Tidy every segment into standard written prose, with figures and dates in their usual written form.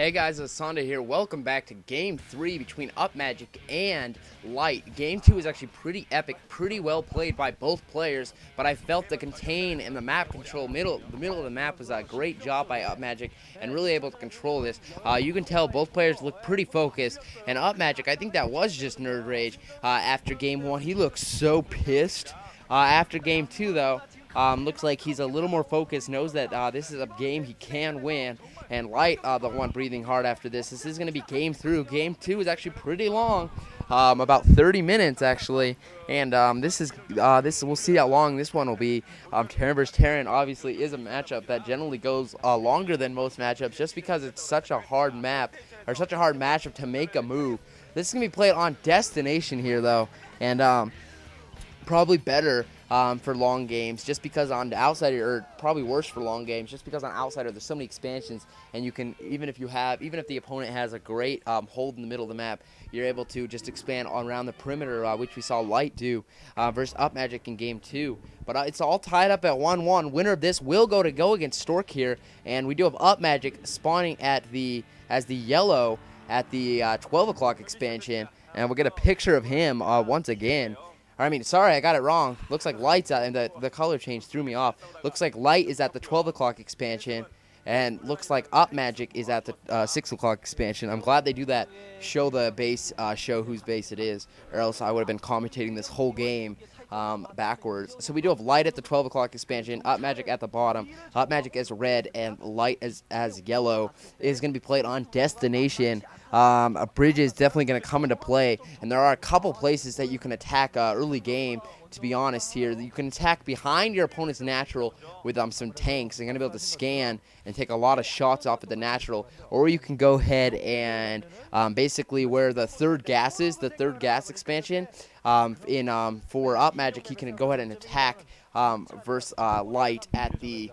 Hey guys, it's Sonda here. Welcome back to Game 3 between Upmagic and Light. Game 2 is actually pretty epic, pretty well played by both players, but I felt the contain and the map control, the middle of the map was a great job by Upmagic and really able to control this. You can tell both players look pretty focused, and Upmagic, I think that was just nerd rage after Game 1. He looked so pissed. After Game 2, though, looks like he's a little more focused, knows that this is a game he can win. And Light, the one breathing hard after this. This is going to be game through. Game 2 is actually pretty long, about 30 minutes actually. And we'll see how long this one will be. Terran vs. Terran obviously is a matchup that generally goes longer than most matchups, just because it's such a hard map or such a hard matchup to make a move. This is going to be played on destination here though, and probably better for long games, just because on the Outsider, or probably worse for long games, just because on Outsider there's so many expansions, and you can, even if the opponent has a great hold in the middle of the map, you're able to just expand around the perimeter, which we saw Light do versus Upmagic in Game 2. But it's all tied up at 1-1. Winner of this will go against Stork here, and we do have Upmagic spawning as the yellow at the 12 o'clock expansion, and we'll get a picture of him once again. Sorry, I got it wrong. Looks like Light's out, and the color change threw me off. Looks like Light is at the 12 o'clock expansion, and looks like Upmagic is at the 6 o'clock expansion. I'm glad they do that. Show the base, show whose base it is, or else I would have been commentating this whole game backwards. So we do have Light at the 12 o'clock expansion, Upmagic at the bottom. Upmagic as red and Light as yellow is going to be played on destination. A bridge is definitely going to come into play, and there are a couple places that you can attack early game. To be honest here, you can attack behind your opponent's natural with some tanks. They're going to be able to scan and take a lot of shots off at the natural, or you can go ahead and basically where the third gas is, the third gas expansion, for Upmagic, he can go ahead and attack versus Light at the...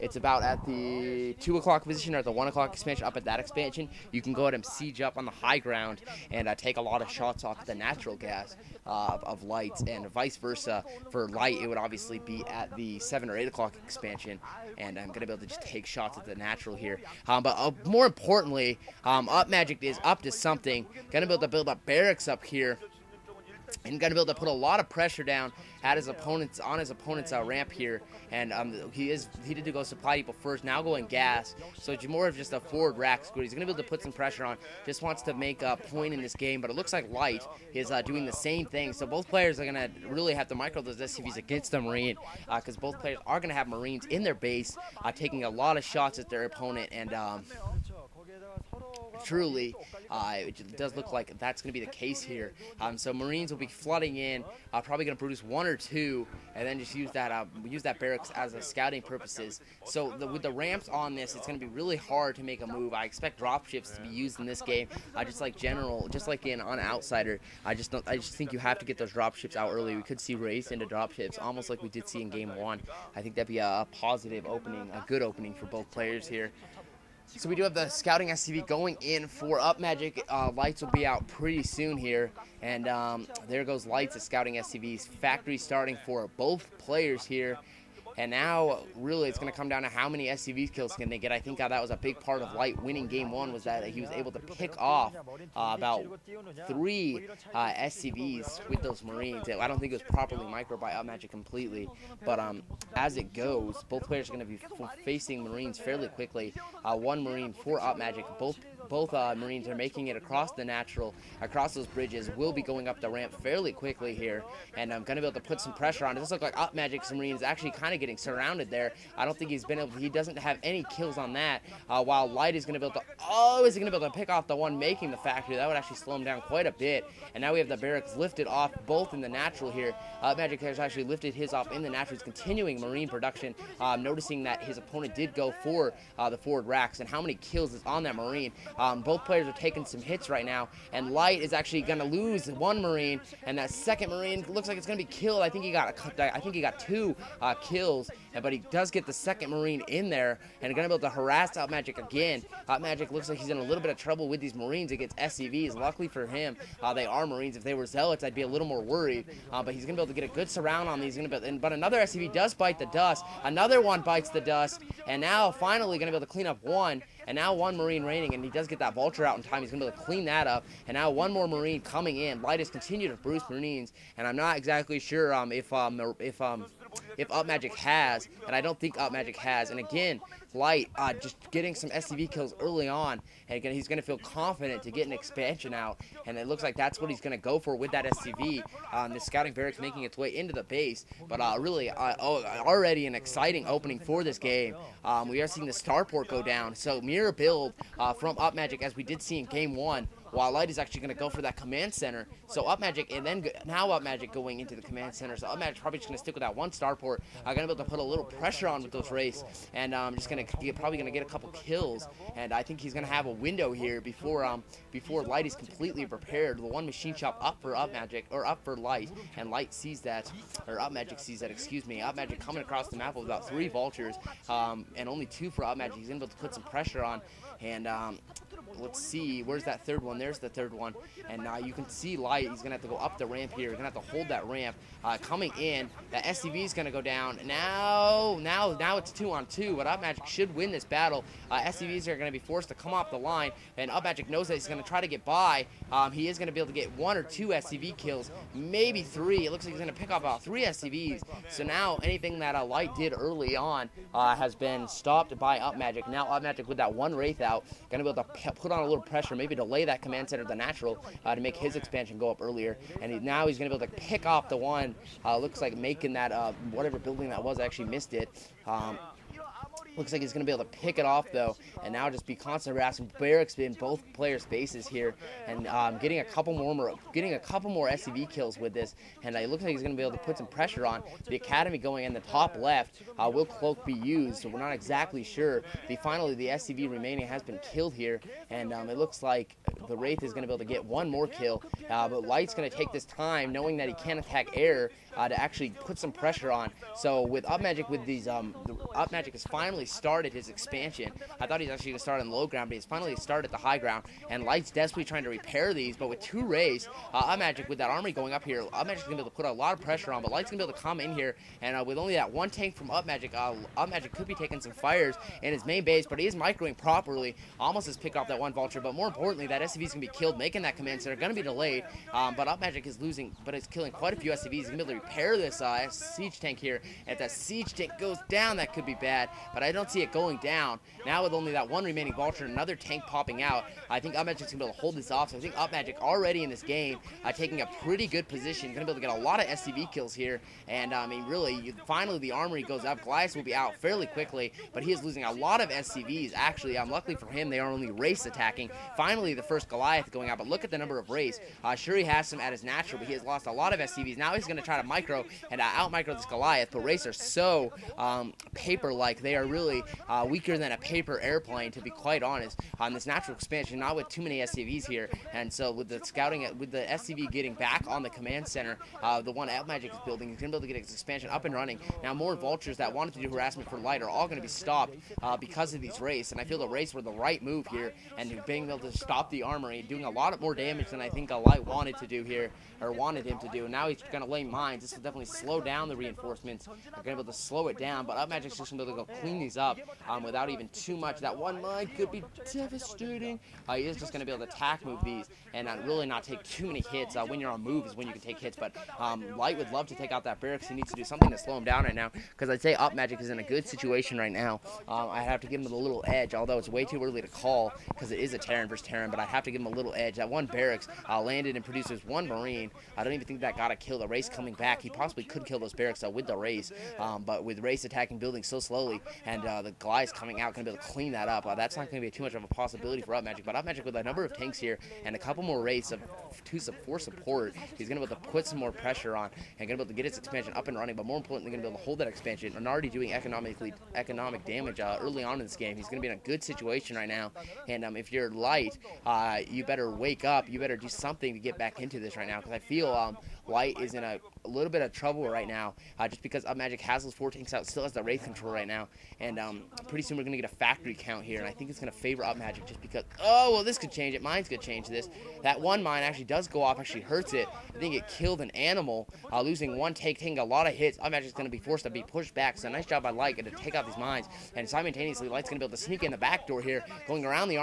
It's about at the 2 o'clock position or at the 1 o'clock expansion. Up at that expansion, you can go ahead and siege up on the high ground and take a lot of shots off the natural gas of Light, and vice versa. For Light, it would obviously be at the 7 or 8 o'clock expansion, and I'm going to be able to just take shots at the natural here. But more importantly, Upmagic is up to something. Going to be able to build up barracks up here, and going to be able to put a lot of pressure down at his opponent's ramp here, and he did go supply depot first, now going gas, so it's more of just a forward rack squid. He's going to be able to put some pressure on, just wants to make a point in this game, but it looks like Light is doing the same thing, so both players are going to really have to micro those SCVs against the Marine, because both players are going to have Marines in their base, taking a lot of shots at their opponent, and truly, it does look like that's going to be the case here. So Marines will be flooding in, probably going to produce 1 or 2, and then just use that barracks as a scouting purposes. So with the ramps on this, it's going to be really hard to make a move. I expect dropships to be used in this game, just like on Outsider. I just think you have to get those dropships out early. We could see race into dropships, almost like we did see in Game 1. I think that'd be a positive opening, a good opening for both players here. So we do have the scouting SCV going in for Upmagic. Lights will be out pretty soon here, and there goes Lights, the scouting SCVs. Factory starting for both players here. And now, really, it's going to come down to how many SCV kills can they get. I think that was a big part of Light winning Game 1, was that he was able to pick off about 3 SCVs with those Marines. I don't think it was properly micro by Upmagic completely, but as it goes, both players are going to be facing Marines fairly quickly. 1 Marine for Upmagic. Both Marines are making it across the natural, across those bridges, will be going up the ramp fairly quickly here, and I'm going to be able to put some pressure on. It does look like Upmagic's Marine is actually kind of getting surrounded there. I don't think he doesn't have any kills on that, while Light is going to be able to pick off the one making the factory. That would actually slow him down quite a bit, and now we have the barracks lifted off both in the natural here. Upmagic has actually lifted his off in the natural. He's continuing Marine production, noticing that his opponent did go for the forward racks, and how many kills is on that Marine. Both players are taking some hits right now, and Light is actually going to lose 1 Marine, and that second Marine looks like it's going to be killed. I think he got 2 kills, but he does get the second Marine in there, and going to be able to harass Upmagic again. Upmagic looks like he's in a little bit of trouble with these Marines against SCVs. Luckily for him, they are Marines. If they were Zealots, I'd be a little more worried, but he's going to be able to get a good surround on these. But another SCV does bite the dust. Another one bites the dust, and now finally going to be able to clean up 1. and now one Marine remaining, and he does get that Vulture out in time. He's going to be able to clean that up, and now one more Marine coming in. Light has continued to Bruce Marines, and I'm not exactly sure if Upmagic has, and I don't think Upmagic has. And again, Light just getting some SCV kills early on, and again, he's going to feel confident to get an expansion out, and it looks like that's what he's going to go for with that SCV. The scouting barracks making its way into the base, but really already an exciting opening for this game. We are seeing the starport go down, so mirror build from Upmagic as we did see in game 1. While Light is actually going to go for that command center. So Upmagic, and then now Upmagic going into the command center. So Upmagic's probably just going to stick with that one starport. Going to be able to put a little pressure on with those Wraiths, and just going to probably going to get a couple kills. And I think he's going to have a window here before Light is completely prepared. The one machine shop up for Upmagic, or up for Light, and Light sees that, or Upmagic sees that. Excuse me. Upmagic coming across the map with about 3 vultures, and only 2 for Upmagic. He's going to be able to put some pressure on, and let's see, where's that third one? There's the third one. And you can see Light, he's going to have to go up the ramp here. He's going to have to hold that ramp. Coming in, that SCV is going to go down. Now it's 2-on-2, but Upmagic should win this battle. SCVs are going to be forced to come off the line, and Upmagic knows that he's going to try to get by. He is going to be able to get 1 or 2 SCV kills, maybe 3. It looks like he's going to pick up about 3 SCVs. So now anything that Light did early on has been stopped by Upmagic. Now Upmagic with that 1 Wraith out, going to be able to put on a little pressure, maybe delay that command center, the natural, to make his expansion go up earlier. And now he's going to be able to pick off the one. Looks like making that whatever building that was, actually missed it. Looks like he's going to be able to pick it off, though, and now just be constantly harassing barracks in both players' bases here, and getting a couple more SCV kills with this. And it looks like he's going to be able to put some pressure on the academy going in the top left. Will Cloak be used? So we're not exactly sure. Finally, the SCV remaining has been killed here, and it looks like the Wraith is going to be able to get 1 more kill. But Light's going to take this time, knowing that he can't attack air, to actually put some pressure on. So with Upmagic, with these, Upmagic has finally started his expansion. I thought he was actually going to start on low ground, but he's finally started the high ground. And Light's desperately trying to repair these, but with 2 Wraiths, Upmagic with that army going up here, Upmagic's going to be able to put a lot of pressure on, but Light's going to be able to come in here, and with only that 1 tank from Upmagic, Upmagic could be taking some fires in his main base, but he is microing properly, almost has picked off that 1 vulture, but more importantly, that SCV is going to be killed, making that command center, going to be delayed, but Upmagic is losing, but it's killing quite a few SCVs. He's going to be able to repair this siege tank here, and if that siege tank goes down, that could be bad, but I don't see it going down. Now with only that 1 remaining vulture and another tank popping out, I think Upmagic's going to be able to hold this off, so I think Upmagic already in this game, taking a pretty good position, going to be able to get a lot of SCV kills here, and I mean, really, finally the armory goes up. Goliath will be out fairly quickly, but he is losing a lot of SCVs. Actually, luckily for him, they are only Wraiths attacking. Finally, the first Goliath going out, but look at the number of Wraiths. Sure, he has some at his natural, but he has lost a lot of SCVs. Now he's going to try to micro and out-micro this Goliath, but Wraiths are so paper-like. They are really weaker than a paper airplane, to be quite honest, on this natural expansion, not with too many SCVs here. And so with the scouting, with the SCV getting back on the command center, the one Upmagic is building, he's going to be able to get his expansion up and running. Now more vultures that wanted to do harassment for Light are all going to be stopped because of these Wraiths, and I feel the Wraiths were the right move here, and being able to stop the armory, doing a lot more damage than I think Light wanted to do here, or wanted him to do. And now he's going to lay mines. This will definitely slow down the reinforcements. They're going to be able to slow it down, but Upmagic's just going to be able to go clean these up without even too much. That 1 mine could be devastating. He is just going to be able to attack move these and really not take too many hits. When you're on move is when you can take hits, but Light would love to take out that barracks. He needs to do something to slow him down right now, because I'd say Upmagic is in a good situation right now. I have to give him a little edge, although it's way too early to call because it is a Terran versus Terran, but I have to give him a little edge. That 1 barracks landed and produces 1 Marine. I don't even think that got a kill. The Wraiths coming back, he possibly could kill those barracks with the Wraiths, but with Wraiths attacking buildings so slowly and the Goliaths coming out, going to be able to clean that up. That's not going to be too much of a possibility for Upmagic, but Upmagic with a number of tanks here and a couple more Wraiths for support, he's going to be able to put some more pressure on and going to be able to get his expansion up and running, but more importantly, going to be able to hold that expansion and already doing economic damage early on in this game. He's going to be in a good situation right now, and if you're Light, you better wake up. You better do something to get back into this right now, because I feel Light is in a little bit of trouble right now, just because Upmagic has those 4 tanks out, still has the Wraith control right now, and pretty soon we're going to get a factory count here, and I think it's going to favor Upmagic just because, oh, well, this could change it. Mine's going to change this. That one mine actually does go off, actually hurts it. I think it killed an animal, losing one tank, taking a lot of hits. Upmagic's going to be forced to be pushed back, so nice job by Light to take out these mines, and simultaneously Light's going to be able to sneak in the back door here, going around the